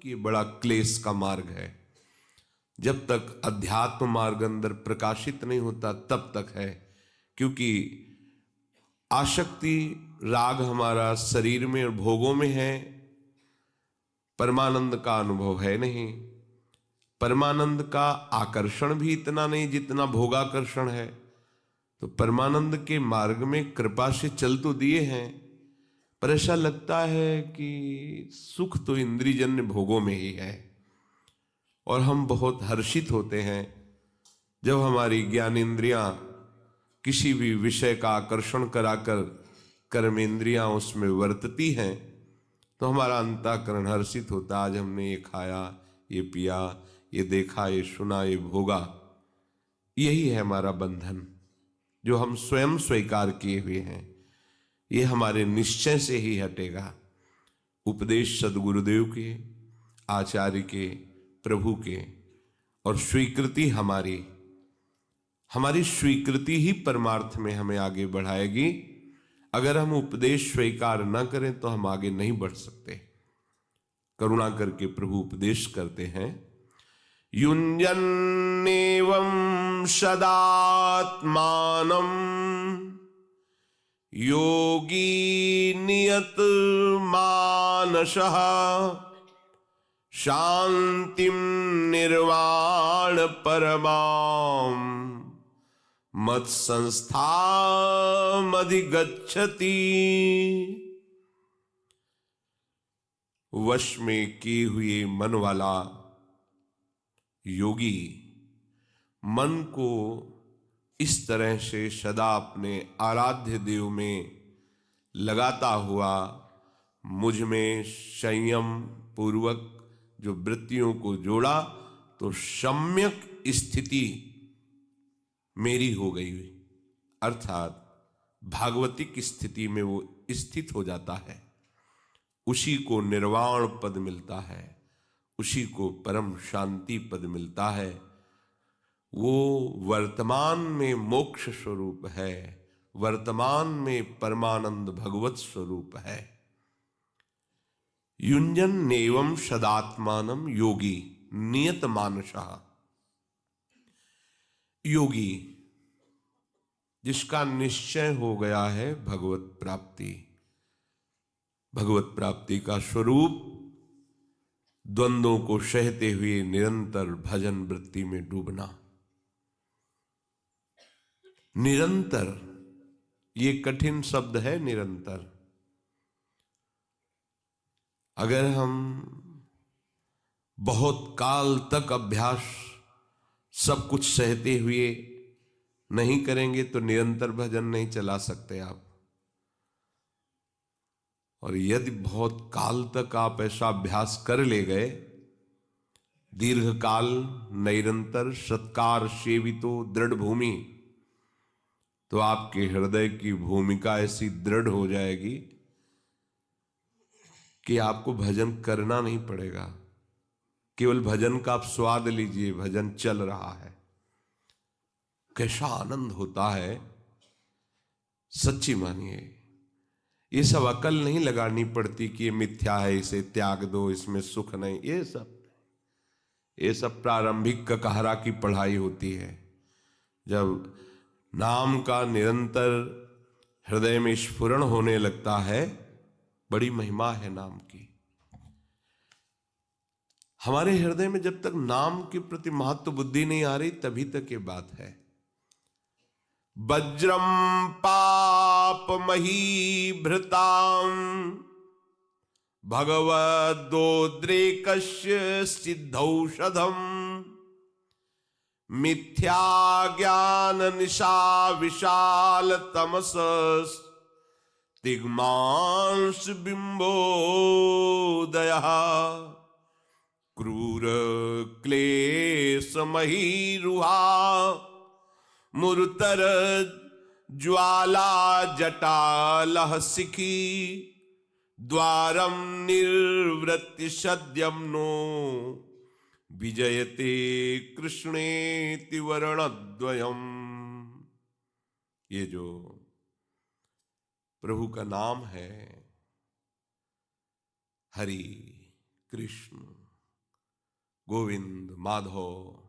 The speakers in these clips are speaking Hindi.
कि ये बड़ा क्लेश का मार्ग है। जब तक अध्यात्म मार्ग अंदर प्रकाशित नहीं होता तब तक है, क्योंकि आसक्ति राग हमारा शरीर में और भोगों में है, परमानंद का अनुभव है नहीं। परमानंद का आकर्षण भी इतना नहीं जितना भोगाकर्षण है। तो परमानंद के मार्ग में कृपा से चल तो दिए हैं, पर ऐसा लगता है कि सुख तो इंद्रियजन्य भोगों में ही है। और हम बहुत हर्षित होते हैं जब हमारी ज्ञानेंद्रियां किसी भी विषय का आकर्षण कराकर कर्मेंद्रियां उसमें वर्तती हैं, तो हमारा अंतःकरण हर्षित होता। आज हमने ये खाया, ये पिया, ये देखा, ये सुना, ये भोगा। यही है हमारा बंधन जो हम स्वयं स्वीकार किए हुए हैं। ये हमारे निश्चय से ही हटेगा। उपदेश सदगुरुदेव के, आचार्य के, प्रभु के, और स्वीकृति हमारी स्वीकृति ही परमार्थ में हमें आगे बढ़ाएगी। अगर हम उपदेश स्वीकार न करें तो हम आगे नहीं बढ़ सकते। करुणा करके प्रभु उपदेश करते हैं, युञ्जन्नेवं सदात्मानं योगी नियत मानसः शांतिं निर्वाण परमां मत संस्थामधिगच्छति। वश में किए हुए मन वाला योगी मन को इस तरह से सदा अपने आराध्य देव में लगाता हुआ मुझ में संयम पूर्वक जो वृत्तियों को जोड़ा, तो सम्यक स्थिति मेरी हो गई, अर्थात भागवतिक स्थिति में वो स्थित हो जाता है। उसी को निर्वाण पद मिलता है, उसी को परम शांति पद मिलता है। वो वर्तमान में मोक्ष स्वरूप है, वर्तमान में परमानंद भगवत स्वरूप है। युञ्जन नेवं सदात्मानं योगी नियत मानसः। योगी जिसका निश्चय हो गया है भगवत प्राप्ति। भगवत प्राप्ति का स्वरूप द्वंद्वों को सहते हुए निरंतर भजन वृत्ति में डूबना। निरंतर, ये कठिन शब्द है निरंतर। अगर हम बहुत काल तक अभ्यास सब कुछ सहते हुए नहीं करेंगे तो निरंतर भजन नहीं चला सकते आप। और यदि बहुत काल तक आप ऐसा अभ्यास कर ले गए, दीर्घ काल निरंतर सत्कार सेवितो दृढ़ भूमि, तो आपके हृदय की भूमिका ऐसी दृढ़ हो जाएगी कि आपको भजन करना नहीं पड़ेगा। केवल भजन का आप स्वाद लीजिए, भजन चल रहा है, कैसा आनंद होता है। सच्ची मानिए, ये सब अकल नहीं लगानी पड़ती कि ये मिथ्या है, इसे त्याग दो, इसमें सुख नहीं। ये सब प्रारंभिक ककहरा की पढ़ाई होती है। जब नाम का निरंतर हृदय में स्फुरण होने लगता है, बड़ी महिमा है नाम की। हमारे हृदय में जब तक नाम के प्रति महत्व बुद्धि नहीं आ रही, तभी तक ये बात है। वज्रम पाप महीभृतां भगवदोद्रेकस्य सिद्धौषधम् मिथ्या ज्ञान निशा विशाल तमस तिग्मांस बिंबोदयः क्रूर क्लेश महीरुहा मुरुतर ज्वाला जटालह सिखी द्वारम निर्वृत्ति सद्यम नो विजयते कृष्णेति वर्णद्वयम्। ये जो प्रभु का नाम है, हरि कृष्ण गोविंद, माधव,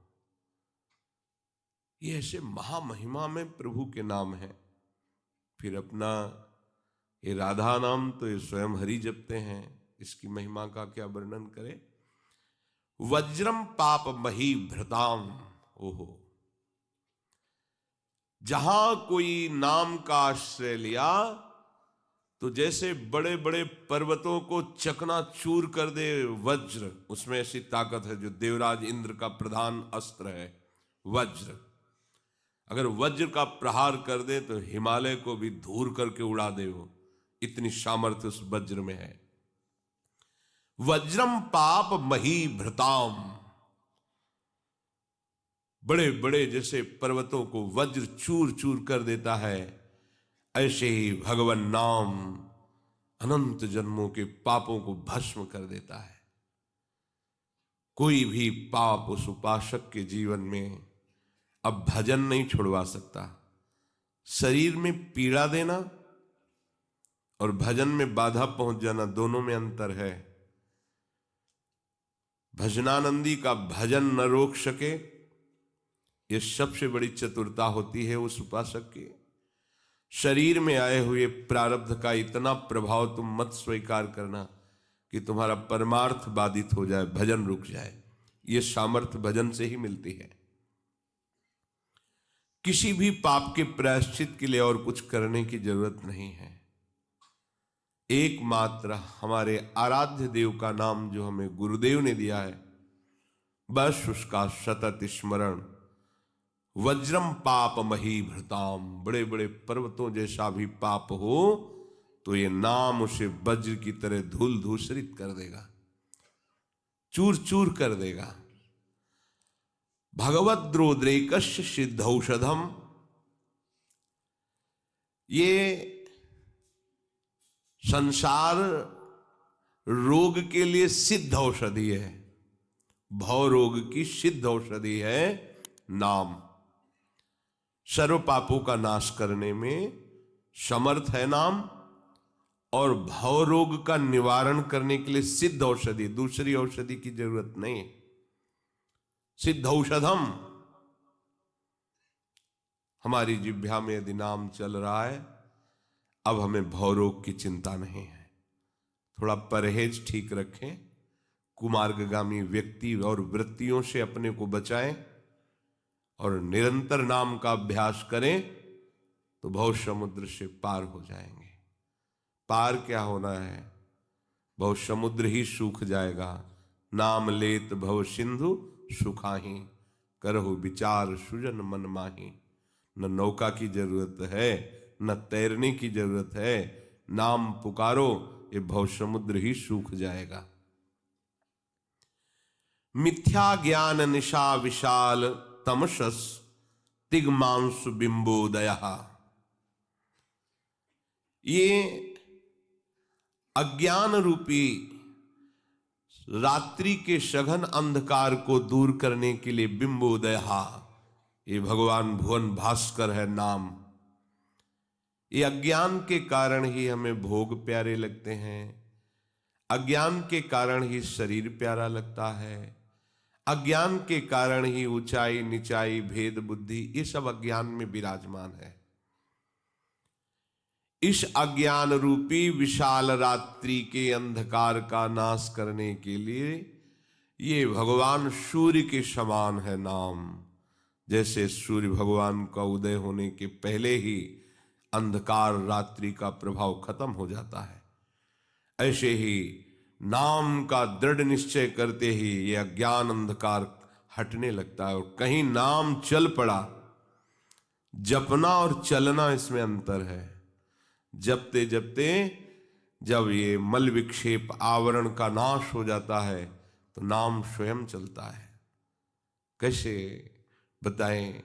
ये ऐसे महामहिमा में प्रभु के नाम हैं। फिर अपना ये राधा नाम तो ये स्वयं हरि जपते हैं, इसकी महिमा का क्या वर्णन करें। वज्रम पाप मही भृताम, ओहो, जहां कोई नाम का आश्रय लिया तो जैसे बड़े बड़े पर्वतों को चकनाचूर कर दे वज्र, उसमें ऐसी ताकत है जो देवराज इंद्र का प्रधान अस्त्र है वज्र। अगर वज्र का प्रहार कर दे तो हिमालय को भी धूर करके उड़ा दे, वो इतनी सामर्थ्य उस वज्र में है। वज्रम पाप मही भृताम, बड़े बड़े जैसे पर्वतों को वज्र चूर चूर कर देता है, ऐसे ही भगवान नाम अनंत जन्मों के पापों को भस्म कर देता है। कोई भी पाप उस उपासक के जीवन में अब भजन नहीं छुड़वा सकता। शरीर में पीड़ा देना और भजन में बाधा पहुंच जाना, दोनों में अंतर है। भजनानंदी का भजन न रोक सके, यह सबसे बड़ी चतुरता होती है उस उपासक की। शरीर में आए हुए प्रारब्ध का इतना प्रभाव तुम मत स्वीकार करना कि तुम्हारा परमार्थ बाधित हो जाए, भजन रुक जाए। यह सामर्थ्य भजन से ही मिलती है। किसी भी पाप के प्रायश्चित के लिए और कुछ करने की जरूरत नहीं है। एकमात्र हमारे आराध्य देव का नाम जो हमें गुरुदेव ने दिया है, बस उसका सतत स्मरण। वज्रम पाप मही भृताम, बड़े बड़े पर्वतों जैसा भी पाप हो तो ये नाम उसे वज्र की तरह धूल धूसरित कर देगा, चूर चूर कर देगा। भगवद्रोद्रेकस्य सिद्धौषधम, ये संसार रोग के लिए सिद्ध औषधि है, भव रोग की सिद्ध औषधि है नाम। सर्व पापों का नाश करने में समर्थ है नाम, और भव रोग का निवारण करने के लिए सिद्ध औषधि, दूसरी औषधि की जरूरत नहीं। सिद्ध औषधम, हमारी जिह्वा में यदि नाम चल रहा है, अब हमें भव रोग की चिंता नहीं है। थोड़ा परहेज ठीक रखें, कुमार्गगामी व्यक्ति और वृत्तियों से अपने को बचाएं और निरंतर नाम का अभ्यास करें तो भव समुद्र से पार हो जाएंगे। पार क्या होना है, भव समुद्र ही सूख जाएगा। नाम लेत भव सिंधु सुखाही, करहु विचार सुजन मन माही। न नौका की जरूरत है, न तैरने की जरूरत है, नाम पुकारो, ये भव समुद्र ही सूख जाएगा। मिथ्या ज्ञान निशा विशाल, तमसस तिग्मांसु बिंबोदय। ये अज्ञान रूपी रात्रि के सघन अंधकार को दूर करने के लिए बिंबोदय, ये भगवान भुवन भास्कर है नाम। ये अज्ञान के कारण ही हमें भोग प्यारे लगते हैं, अज्ञान के कारण ही शरीर प्यारा लगता है, अज्ञान के कारण ही ऊंचाई नीचाई भेद बुद्धि ये सब अज्ञान में विराजमान है। इस अज्ञान रूपी विशाल रात्रि के अंधकार का नाश करने के लिए ये भगवान सूर्य के समान है नाम। जैसे सूर्य भगवान का उदय होने के पहले ही अंधकार रात्रि का प्रभाव खत्म हो जाता है, ऐसे ही नाम का दृढ़ निश्चय करते ही ये अज्ञान अंधकार हटने लगता है। और कहीं नाम चल पड़ा, जपना और चलना इसमें अंतर है। जपते जपते जब ये मल विक्षेप आवरण का नाश हो जाता है तो नाम स्वयं चलता है। कैसे बताएं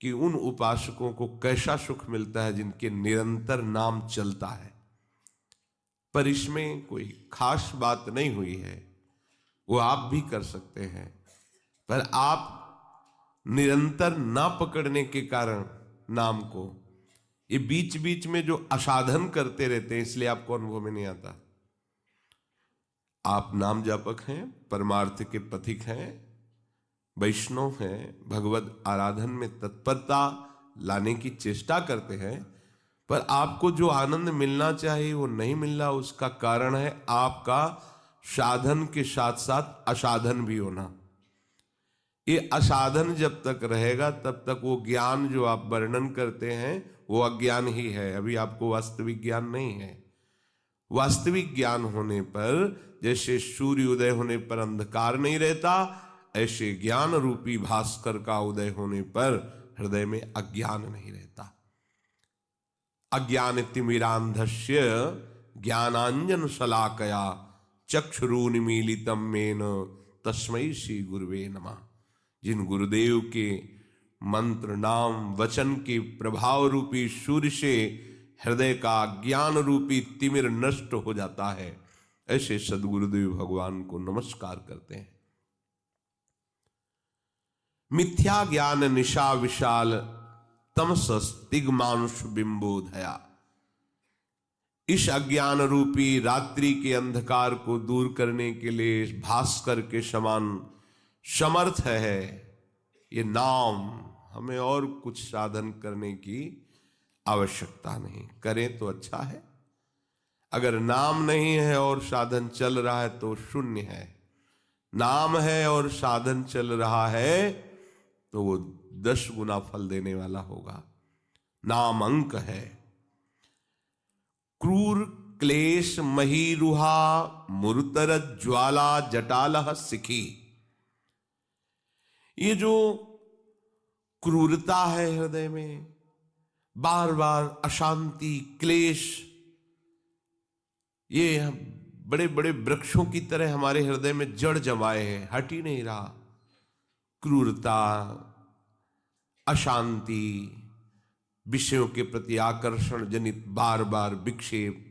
कि उन उपासकों को कैसा सुख मिलता है जिनके निरंतर नाम चलता है। पर इसमें कोई खास बात नहीं हुई है, वो आप भी कर सकते हैं, पर आप निरंतर ना पकड़ने के कारण नाम को, ये बीच बीच में जो असाधन करते रहते हैं, इसलिए आपको अनुभव में नहीं आता। आप नाम जापक हैं, परमार्थ के पथिक हैं, वैष्णव हैं, भगवत आराधन में तत्परता लाने की चेष्टा करते हैं, पर आपको जो आनंद मिलना चाहिए वो नहीं मिल रहा। उसका कारण है आपका साधन के साथ साथ असाधन भी होना। ये असाधन जब तक रहेगा तब तक वो ज्ञान जो आप वर्णन करते हैं वो अज्ञान ही है, अभी आपको वास्तविक ज्ञान नहीं है। वास्तविक ज्ञान होने पर, जैसे सूर्य उदय होने पर अंधकार नहीं रहता, ऐसे ज्ञान रूपी भास्कर का उदय होने पर हृदय में अज्ञान नहीं रहता। अज्ञान तिमिरांधस्य ज्ञानांजन शलाकया चक्षुरुन्मीलितम मेन तस्मै श्री गुरुवे नमः। जिन गुरुदेव के मंत्र, नाम, वचन के प्रभाव रूपी सूर्य से हृदय का ज्ञान रूपी तिमिर नष्ट हो जाता है, ऐसे सदगुरुदेव भगवान को नमस्कार करते हैं। मिथ्या ज्ञान निशा विशाल तमसस्तिग्मांशु बिंबोधया। इस अज्ञान रूपी रात्रि के अंधकार को दूर करने के लिए भास्कर के समान समर्थ है ये नाम। हमें और कुछ साधन करने की आवश्यकता नहीं, करें तो अच्छा है। अगर नाम नहीं है और साधन चल रहा है तो शून्य है। नाम है और साधन चल रहा है तो वो 10 गुना फल देने वाला होगा। नाम अंक है। क्रूर क्लेश महीरुहा मुरुतर ज्वाला जटालह सिखी। ये जो क्रूरता है हृदय में, बार बार अशांति, क्लेश, ये बड़े बड़े वृक्षों की तरह हमारे हृदय में जड़ जमाए हैं, हट ही नहीं रहा। क्रूरता, अशांति, विषयों के प्रति आकर्षण जनित बार बार विक्षेप,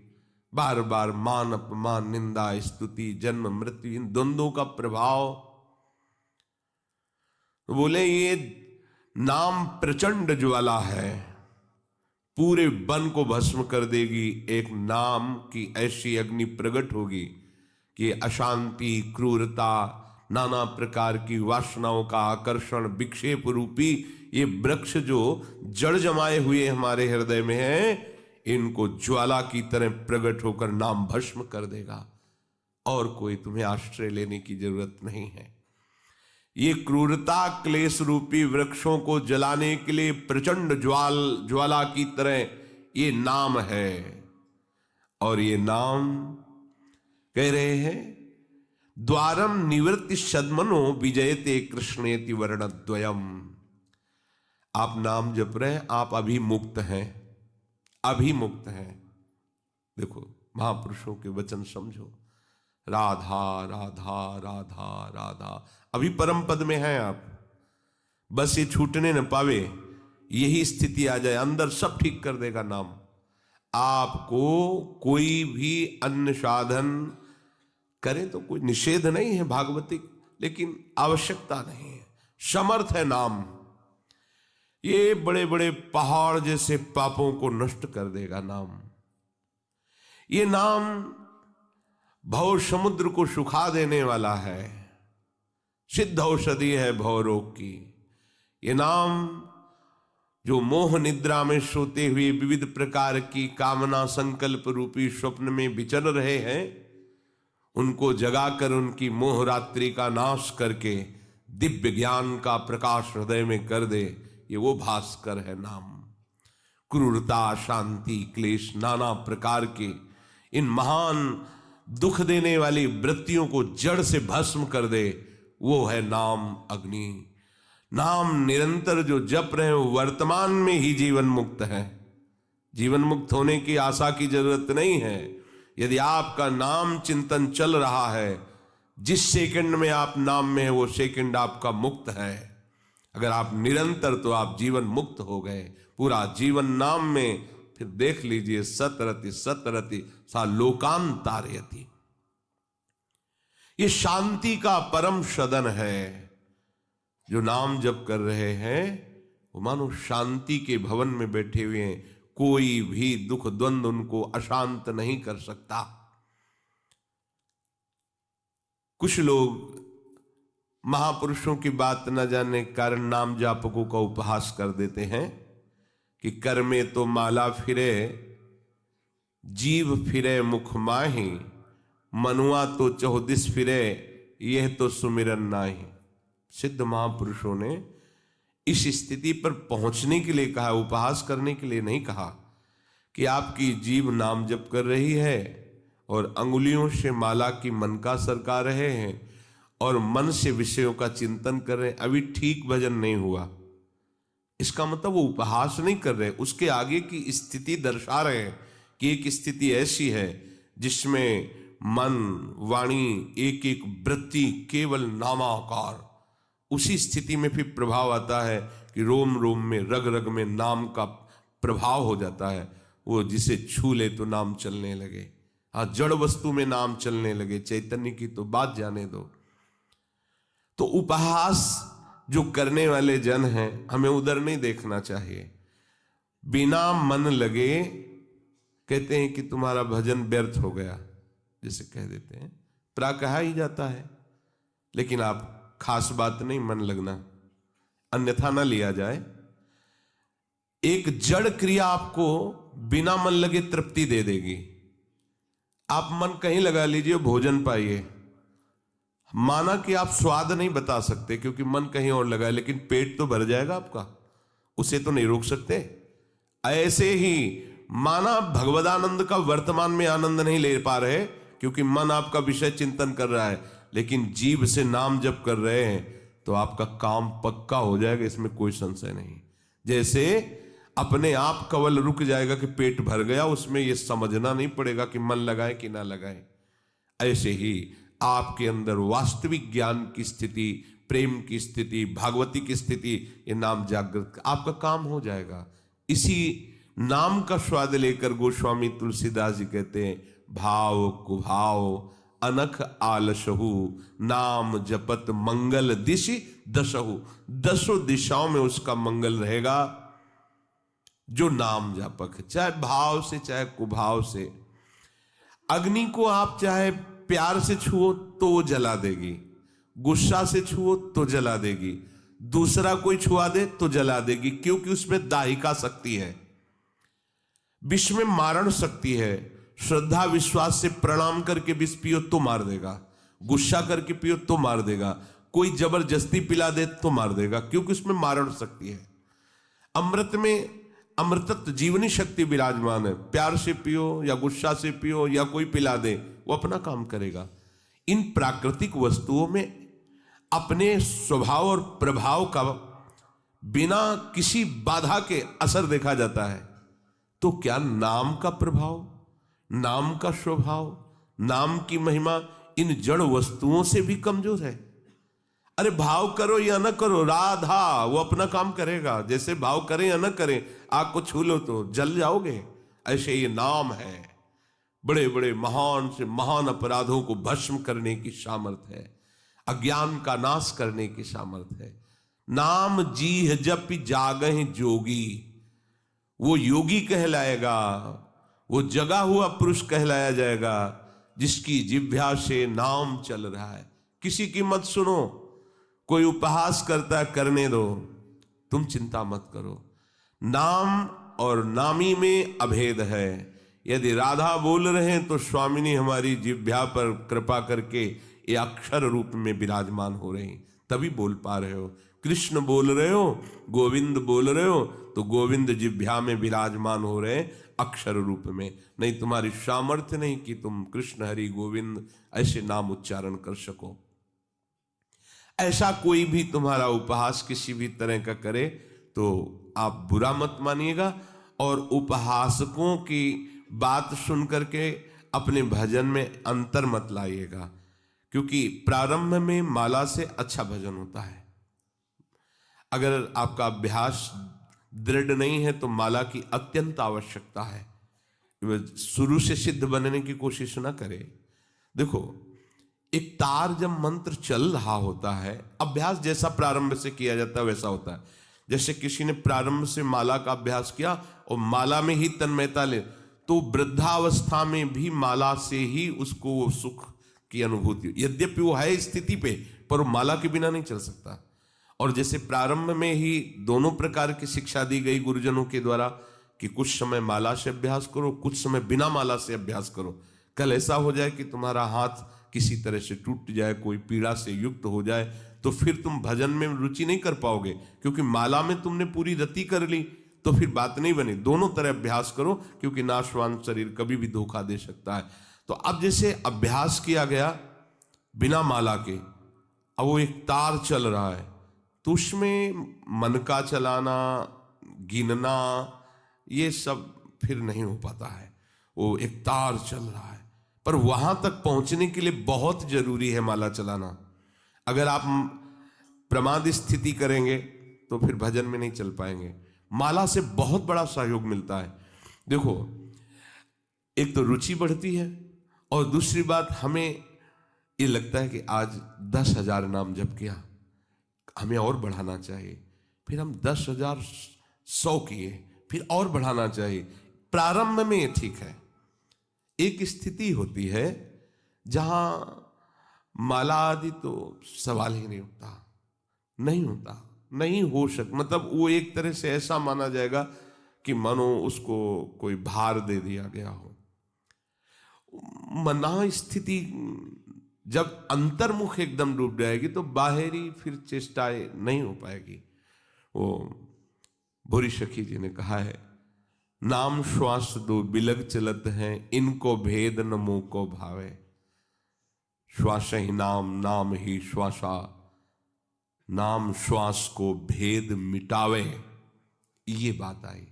बार बार मान अपमान, निंदा स्तुति, जन्म मृत्यु, इन द्वंद्वों का प्रभाव। तो बोले ये नाम प्रचंड ज्वाला है, पूरे वन को भस्म कर देगी। एक नाम की ऐसी अग्नि प्रकट होगी कि अशांति, क्रूरता, नाना प्रकार की वासनाओं का आकर्षण, विक्षेप रूपी ये वृक्ष जो जड़ जमाए हुए हमारे हृदय में है, इनको ज्वाला की तरह प्रकट होकर नाम भस्म कर देगा। और कोई तुम्हें आश्रय लेने की जरूरत नहीं है। ये क्रूरता क्लेश रूपी वृक्षों को जलाने के लिए प्रचंड ज्वाला की तरह ये नाम है। और ये नाम कह रहे हैं द्वारम निवृत्ति सद्मनो विजयते कृष्णेति वर्णद्वयम। आप नाम जप रहे हैं, आप अभी मुक्त हैं, अभी मुक्त हैं। देखो महापुरुषों के वचन समझो, राधा राधा राधा राधा, अभी परम पद में हैं आप। बस ये छूटने न पावे, यही स्थिति आ जाए, अंदर सब ठीक कर देगा नाम। आपको कोई भी अन्य साधन करे तो कोई निषेध नहीं है भागवतिक, लेकिन आवश्यकता नहीं है, समर्थ है नाम। ये बड़े बड़े पहाड़ जैसे पापों को नष्ट कर देगा नाम। ये नाम भव समुद्र को सुखा देने वाला है, सिद्ध औषधि है भव रोग की। ये नाम जो मोह निद्रा में सोते हुए विविध प्रकार की कामना संकल्प रूपी स्वप्न में विचर रहे हैं, उनको जगाकर उनकी मोह रात्रि का नाश करके दिव्य ज्ञान का प्रकाश हृदय में कर दे, ये वो भास्कर है नाम। क्रूरता, शांति, क्लेश, नाना प्रकार के इन महान दुख देने वाली वृत्तियों को जड़ से भस्म कर दे, वो है नाम अग्नि। नाम निरंतर जो जप रहे हैं वर्तमान में ही जीवन मुक्त है। जीवन मुक्त होने की आशा की जरूरत नहीं है। यदि आपका नाम चिंतन चल रहा है, जिस सेकंड में आप नाम में है वो सेकंड आपका मुक्त है। अगर आप निरंतर, तो आप जीवन मुक्त हो गए। पूरा जीवन नाम में, फिर देख लीजिए सतरति सतरति सा लोकान तारयति। ये शांति का परम सदन है। जो नाम जप कर रहे हैं वो मानो शांति के भवन में बैठे हुए हैं। कोई भी दुख द्वंद उनको अशांत नहीं कर सकता। कुछ लोग महापुरुषों की बात न जानने के कारण नाम जापकों का उपहास कर देते हैं कि कर में तो माला फिरे, जीव फिरे मुख माही, मनुआ तो चौदिस फिरे, यह तो सुमिरन नाही। सिद्ध महापुरुषों ने इस स्थिति पर पहुंचने के लिए कहा, उपहास करने के लिए नहीं कहा कि आपकी जीभ नाम जप कर रही है और अंगुलियों से माला की मन का सरका रहे हैं और मन से विषयों का चिंतन कर रहे हैं, अभी ठीक भजन नहीं हुआ। इसका मतलब वो उपहास नहीं कर रहे, उसके आगे की स्थिति दर्शा रहे हैं कि एक स्थिति ऐसी है जिसमें मन वाणी एक एक वृत्ति केवल नामाकार, उसी स्थिति में फिर प्रभाव आता है कि रोम रोम में रग रग में नाम का प्रभाव हो जाता है। वो जिसे छू ले तो नाम चलने लगे। हाँ, जड़ वस्तु में नाम चलने लगे, चैतन्य की तो बात जाने दो। तो उपहास जो करने वाले जन हैं, हमें उधर नहीं देखना चाहिए। बिना मन लगे कहते हैं कि तुम्हारा भजन व्यर्थ हो गया, जैसे कह देते हैं, प्रा कहा ही जाता है, लेकिन आप खास बात नहीं मन लगना, अन्यथा ना लिया जाए। एक जड़ क्रिया आपको बिना मन लगे तृप्ति दे देगी। आप मन कहीं लगा लीजिए, भोजन पाइए, माना कि आप स्वाद नहीं बता सकते क्योंकि मन कहीं और लगा है, लेकिन पेट तो भर जाएगा आपका, उसे तो नहीं रोक सकते। ऐसे ही माना भगवदानंद का वर्तमान में आनंद नहीं ले पा रहे क्योंकि मन आपका विषय चिंतन कर रहा है, लेकिन जीभ से नाम जप कर रहे हैं, तो आपका काम पक्का हो जाएगा, इसमें कोई संशय नहीं। जैसे अपने आप कवल रुक जाएगा कि पेट भर गया, उसमें यह समझना नहीं पड़ेगा कि मन लगाए कि ना लगाए। ऐसे ही आपके अंदर वास्तविक ज्ञान की स्थिति, प्रेम की स्थिति, भागवती की स्थिति, ये नाम जागृत, आपका काम हो जाएगा। इसी नाम का स्वाद लेकर गोस्वामी तुलसीदास जी कहते हैं, भाव कुभाव अनख आलसहु, नाम जपत मंगल दिशि दशहु। दसों दिशाओं में उसका मंगल रहेगा जो नाम जापक है, चाहे भाव से चाहे कुभाव से। अग्नि को आप चाहे प्यार से छुओ तो वो जला देगी, गुस्सा से छुओ तो जला देगी, दूसरा कोई छुआ दे तो जला देगी, क्योंकि उसमें दाहिका शक्ति है, विष में मारण शक्ति है। श्रद्धा विश्वास से प्रणाम करके विष पियो तो मार देगा, गुस्सा करके पियो तो मार देगा, कोई जबरदस्ती पिला दे तो मार देगा, क्योंकि उसमें मारण शक्ति है। अमृत में अमृतत्व जीवनी शक्ति विराजमान है, प्यार से पियो या गुस्सा से पियो या कोई पिला दे, वो अपना काम करेगा। इन प्राकृतिक वस्तुओं में अपने स्वभाव और प्रभाव का बिना किसी बाधा के असर देखा जाता है। तो क्या नाम का प्रभाव, नाम का स्वभाव, नाम की महिमा इन जड़ वस्तुओं से भी कमजोर है? अरे भाव करो या न करो, राधा वो अपना काम करेगा। जैसे भाव करें या न करें, आग को छू लो तो जल जाओगे, ऐसे ये नाम है। बड़े बड़े महान से महान अपराधों को भस्म करने की सामर्थ्य है, अज्ञान का नाश करने की सामर्थ्य है। नाम जीह जप जागहि जोगी, वो योगी कहलाएगा, वो जगा हुआ पुरुष कहलाया जाएगा जिसकी जिह्वा से नाम चल रहा है। किसी की मत सुनो, कोई उपहास करता है करने दो, तुम चिंता मत करो। नाम और नामी में अभेद है। यदि राधा बोल रहे हैं तो स्वामिनी हमारी जिह्वा पर कृपा करके ये अक्षर रूप में विराजमान हो रहे हैं, तभी बोल पा रहे हो। कृष्ण बोल रहे हो, गोविंद बोल रहे हो, तो गोविंद जिह्वा में विराजमान हो रहे हैं अक्षर रूप में। नहीं तुम्हारी सामर्थ्य नहीं कि तुम कृष्ण हरि गोविंद ऐसे नाम उच्चारण कर सको। ऐसा कोई भी तुम्हारा उपहास किसी भी तरह का करे तो आप बुरा मत मानिएगा, और उपहासकों की बात सुन करके अपने भजन में अंतर मत लाइएगा, क्योंकि प्रारंभ में माला से अच्छा भजन होता है। अगर आपका अभ्यास दृढ़ नहीं है तो माला की अत्यंत आवश्यकता है। शुरू से सिद्ध बनने की कोशिश ना करें। देखो, एक तार जब मंत्र चल रहा होता है, अभ्यास जैसा प्रारंभ से किया जाता है वैसा होता है। जैसे किसी ने प्रारंभ से माला का अभ्यास किया और माला में ही तन्मयता ले, तो वृद्धावस्था में भी माला से ही उसको वो सुख की अनुभूति, यद्यपि वो है स्थिति पे, पर वो माला के बिना नहीं चल सकता। और जैसे प्रारंभ में ही दोनों प्रकार की शिक्षा दी गई गुरुजनों के द्वारा कि कुछ समय माला से अभ्यास करो, कुछ समय बिना माला से अभ्यास करो। कल ऐसा हो जाए कि तुम्हारा हाथ किसी तरह से टूट जाए, कोई पीड़ा से युक्त हो जाए, तो फिर तुम भजन में रुचि नहीं कर पाओगे, क्योंकि माला में तुमने पूरी रति कर ली, तो फिर बात नहीं बनी। दोनों तरह अभ्यास करो, क्योंकि नाशवान शरीर कभी भी धोखा दे सकता है। तो अब जैसे अभ्यास किया गया बिना माला के, अब वो एक तार चल रहा है, तो उसमें मन का चलाना, गिनना, ये सब फिर नहीं हो पाता है। वो एक तार चल रहा है, पर वहां तक पहुंचने के लिए बहुत जरूरी है माला चलाना। अगर आप प्रमाद स्थिति करेंगे तो फिर भजन में नहीं चल पाएंगे। माला से बहुत बड़ा सहयोग मिलता है। देखो, एक तो रुचि बढ़ती है, और दूसरी बात हमें ये लगता है कि आज 10,000 नाम जप किया, हमें और बढ़ाना चाहिए। फिर हम 10,000 100 किए, फिर और बढ़ाना चाहिए। प्रारंभ में ये ठीक है। एक स्थिति होती है जहां माला आदि तो सवाल ही नहीं उठता, नहीं होता, नहीं हो सकता। मतलब वो एक तरह से ऐसा माना जाएगा कि मानो उसको कोई भार दे दिया गया हो। मना स्थिति जब अंतर्मुख एकदम डूब जाएगी तो बाहरी फिर चेष्टाएं नहीं हो पाएगी। वो भूरी सखी जी ने कहा है, नाम श्वास दो बिलग चलत हैं, इनको भेद न मुंह को भावे। श्वास ही नाम, नाम ही श्वासा, नाम श्वास को भेद मिटावे। ये बात आई।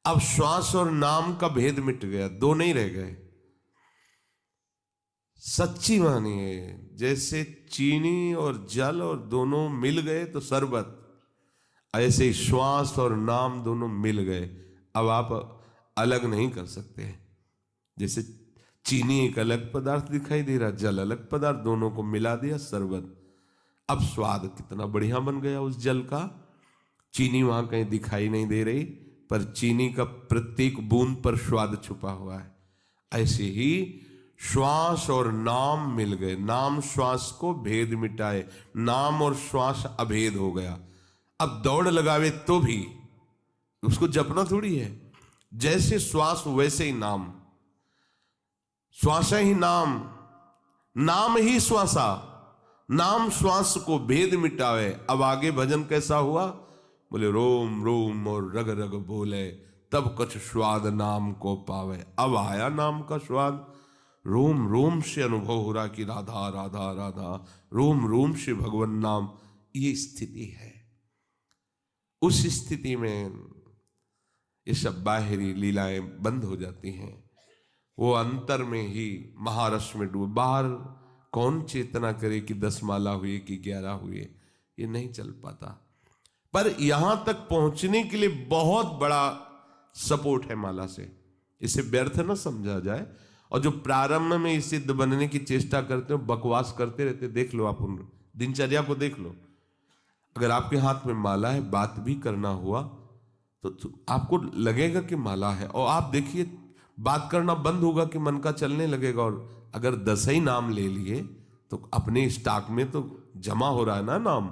अब श्वास और नाम का भेद मिट गया, दो नहीं रह गए। सच्ची मानिए, जैसे चीनी और जल और दोनों मिल गए तो शरबत, ऐसे श्वास और नाम दोनों मिल गए। अब आप अलग नहीं कर सकते। जैसे चीनी एक अलग पदार्थ दिखाई दे रहा, जल अलग पदार्थ, दोनों को मिला दिया शरबत। अब स्वाद कितना बढ़िया बन गया उस जल का। चीनी वहां कहीं दिखाई नहीं दे रही, पर चीनी का प्रत्येक बूंद पर स्वाद छुपा हुआ है। ऐसे ही श्वास और नाम मिल गए, नाम श्वास को भेद मिटाए, नाम और श्वास अभेद हो गया। अब दौड़ लगावे तो भी उसको जपना थोड़ी है। जैसे श्वास वैसे ही नाम, श्वास ही नाम, नाम ही श्वासा, नाम श्वास को भेद मिटावे। अब आगे भजन कैसा हुआ? बोले रोम रोम और रग रग बोले, तब कछ स्वाद नाम को पावे। अब आया नाम का स्वाद, रोम रोम से अनुभव हो रहा कि राधा राधा राधा, रोम रोम से भगवान नाम। ये स्थिति है। उस स्थिति में ये सब बाहरी लीलाएं बंद हो जाती हैं। वो अंतर में ही महारस में डूब। बाहर कौन चेतना करे कि 10 माला हुई कि 11 हुए, ये नहीं चल पाता। पर यहां तक पहुंचने के लिए बहुत बड़ा सपोर्ट है माला से। इसे व्यर्थ न समझा जाए। और जो प्रारंभ में सिद्ध बनने की चेष्टा करते हो, बकवास करते रहते, देख लो आप उन दिनचर्या को देख लो। अगर आपके हाथ में माला है, बात भी करना हुआ तो आपको लगेगा कि माला है, और आप देखिए बात करना बंद होगा कि मन का चलने लगेगा। और अगर 10 ही नाम ले लिए तो अपने स्टॉक में तो जमा हो रहा है ना नाम।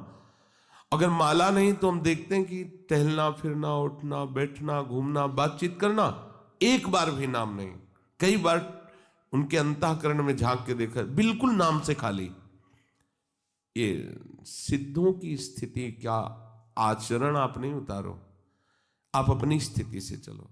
अगर माला नहीं तो हम देखते हैं कि टहलना फिरना, उठना बैठना, घूमना, बातचीत करना, एक बार भी नाम नहीं। कई बार उनके अंतःकरण में झांक के देखा, बिल्कुल नाम से खाली। ये सिद्धों की स्थिति क्या, आचरण आप नहीं उतारो, आप अपनी स्थिति से चलो।